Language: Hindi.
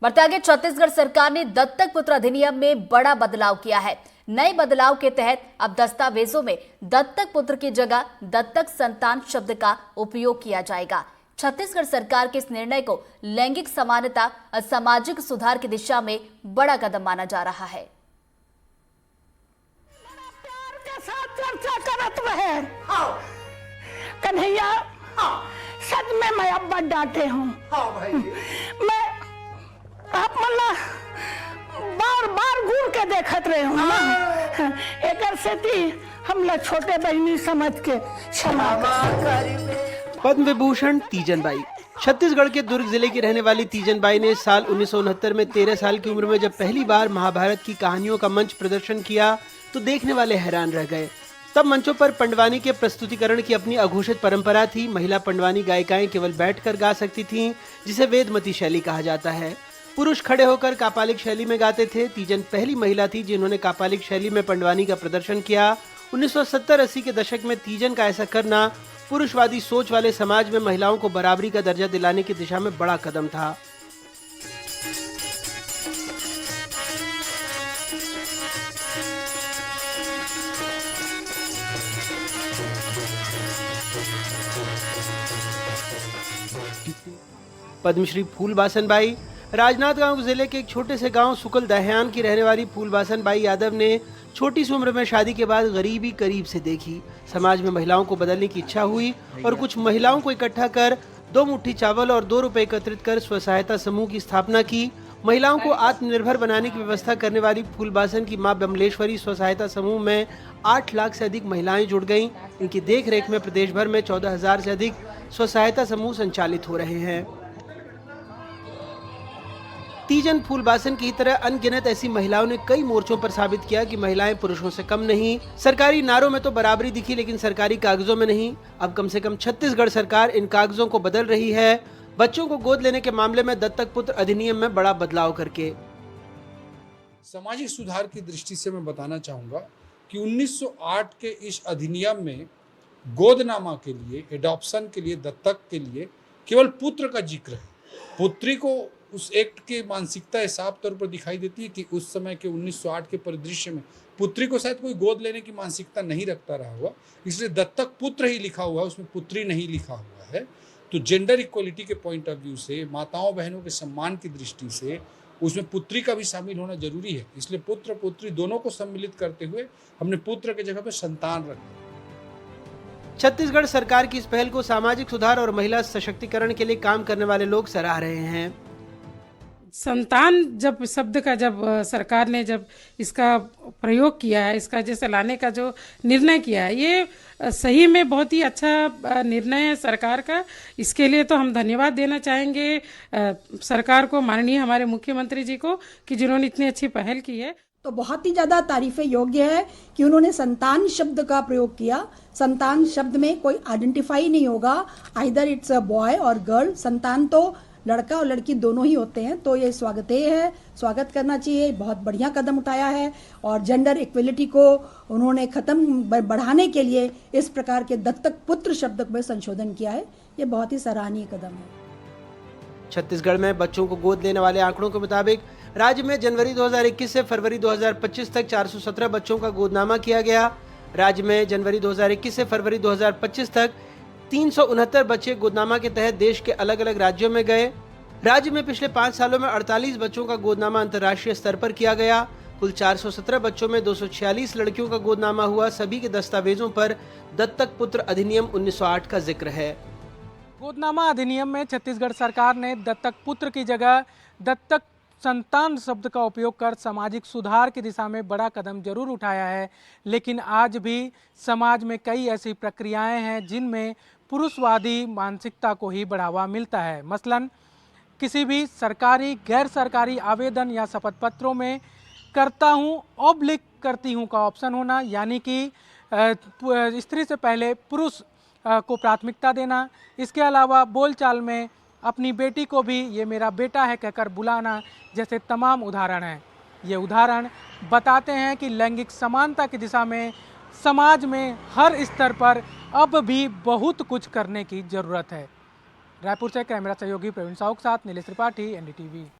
बढ़ते आगे, छत्तीसगढ़ सरकार ने दत्तक पुत्र अधिनियम में बड़ा बदलाव किया है। नए बदलाव के तहत अब दस्तावेजों में दत्तक पुत्र की जगह दत्तक संतान शब्द का उपयोग किया जाएगा। छत्तीसगढ़ सरकार के इस निर्णय को लैंगिक समानता और सामाजिक सुधार की दिशा में बड़ा कदम माना जा रहा है। प्यार के साथ चर्चा करत रहे कन्हैया, सच में मैं अब डांटे हूँ। मैं आप मल्ला बार बार घूर के देखत रहे हूँ। एक सेती हम लोग छोटे बहनी समझ के क्षमा कर। पद्म विभूषण तीजन बाई। छत्तीसगढ़ के दुर्ग जिले की रहने वाली तीजन बाई ने साल 1969 में 13 साल की उम्र में जब पहली बार महाभारत की कहानियों का मंच प्रदर्शन किया तो देखने वाले हैरान रह गए। तब मंचों पर पंडवानी के प्रस्तुतिकरण की अपनी अघोषित परंपरा थी। महिला पंडवानी गायिकाएं केवल बैठकर गा सकती थीं, जिसे वेदमती शैली कहा जाता है। पुरुष खड़े होकर कापालिक शैली में गाते थे। तीजन पहली महिला थी जिन्होंने कापालिक शैली में पंडवानी का प्रदर्शन किया। 1970-80 के दशक में तीजन का ऐसा करना पुरुषवादी सोच वाले समाज में महिलाओं को बराबरी का दर्जा दिलाने की दिशा में बड़ा कदम था। पद्मश्री फूलबासन बाई। राजनांदगांव जिले के एक छोटे से गांव सुकल दहयान की रहने वाली फूलबासन बाई यादव ने छोटी सी उम्र में शादी के बाद गरीबी करीब से देखी। समाज में महिलाओं को बदलने की इच्छा हुई और कुछ महिलाओं को इकट्ठा कर 2 मुट्ठी चावल और 2 रुपए एकत्रित कर स्व सहायता समूह की स्थापना की। महिलाओं को आत्मनिर्भर बनाने की व्यवस्था करने वाली फूलबासन की मां बमलेश्वरी स्व सहायता समूह में 8 लाख से अधिक महिलाएं जुड़ गईं। इनकी देखरेख में प्रदेश भर में 14,000 से अधिक स्व सहायता समूह संचालित हो रहे हैं। तीजन फूलबासन की तरह अनगिनत ऐसी महिलाओं ने कई मोर्चों पर साबित किया कि महिलाएं पुरुषों से कम नहीं। सरकारी नारों में तो बराबरी दिखी, लेकिन सरकारी कागजों में नहीं। अब कम से कम छत्तीसगढ़ सरकार इन कागजों को बदल रही है, बच्चों को गोद लेने के मामले में दत्तक पुत्र अधिनियम में बड़ा बदलाव करके। सामाजिक सुधार की दृष्टि से मैं बताना चाहूँगा कि 1908 के इस अधिनियम में गोदनामा के लिए, एडॉप्शन के लिए, दत्तक के लिए केवल पुत्र का जिक्र है। पुत्री को उस एक्ट की मानसिकता साफ तौर पर दिखाई देती है कि उस समय के 1908 के परिदृश्य में पुत्री को शायद कोई गोद लेने की मानसिकता नहीं रखता रहा हुआ, इसलिए दत्तक पुत्र ही लिखा हुआ है, उसमें पुत्री नहीं लिखा हुआ है। तो जेंडर इक्वलिटी के पॉइंट ऑफ व्यू से, माताओं बहनों के सम्मान की दृष्टि से उसमें पुत्री का भी शामिल होना जरूरी है। इसलिए पुत्र पुत्री दोनों को सम्मिलित करते हुए हमने पुत्र की जगह पर संतान रखा। छत्तीसगढ़ सरकार की इस पहल को सामाजिक सुधार और महिला सशक्तिकरण के लिए काम करने वाले लोग सराह रहे हैं। संतान जब शब्द का जब सरकार ने जब इसका प्रयोग किया है, इसका जैसे लाने का जो निर्णय किया है, ये सही में बहुत ही अच्छा निर्णय है सरकार का। इसके लिए तो हम धन्यवाद देना चाहेंगे सरकार को, माननीय हमारे मुख्यमंत्री जी को, कि जिन्होंने इतनी अच्छी पहल की है। तो बहुत ही ज़्यादा तारीफे योग्य है कि उन्होंने संतान शब्द का प्रयोग किया। संतान शब्द में कोई आइडेंटिफाई नहीं होगा, आइदर इट्स अ बॉय और गर्ल। संतान तो लड़का और लड़की दोनों ही होते हैं। तो ये स्वागतेय है, स्वागत करना चाहिए। बहुत बढ़िया कदम उठाया है और जेंडर इक्वलिटी को उन्होंने बढ़ाने के लिए इस प्रकार के दत्तक पुत्र शब्द में संशोधन किया है। ये बहुत ही सराहनीय कदम है। छत्तीसगढ़ में बच्चों को गोद लेने वाले आंकड़ों के मुताबिक राज्य में जनवरी 2021 से फरवरी 2025 तक 417 बच्चों का गोदनामा किया गया। राज्य में जनवरी 2021 से फरवरी 2025 तक 369 बच्चे गोदनामा के तहत देश के अलग अलग राज्यों में गए। राज्य में पिछले 5 सालों में 48 बच्चों का गोदनामा अंतर्राष्ट्रीय स्तर पर किया गया। कुल 417 बच्चों में 246 लड़कियों का गोदनामा हुआ। सभी के दस्तावेजों पर दत्तक पुत्र अधिनियम 1908 का जिक्र है। गोदनामा अधिनियम में छत्तीसगढ़ सरकार ने दत्तक पुत्र की जगह दत्तक संतान शब्द का उपयोग कर सामाजिक सुधार की दिशा में बड़ा कदम जरूर उठाया है, लेकिन आज भी समाज में कई ऐसी प्रक्रियाएं हैं जिनमें पुरुषवादी मानसिकता को ही बढ़ावा मिलता है। मसलन किसी भी सरकारी गैर सरकारी आवेदन या शपथ पत्रों में करता हूँ ऑब्लिक करती हूँ का ऑप्शन होना, यानी कि स्त्री से पहले पुरुष को प्राथमिकता देना। इसके अलावा बोलचाल में अपनी बेटी को भी ये मेरा बेटा है कहकर बुलाना, जैसे तमाम उदाहरण हैं। ये उदाहरण बताते हैं कि लैंगिक समानता की दिशा में समाज में हर स्तर पर अब भी बहुत कुछ करने की ज़रूरत है। रायपुर से कैमरा सहयोगी प्रवीण साहू के साथ नीलेश त्रिपाठी, NDTV।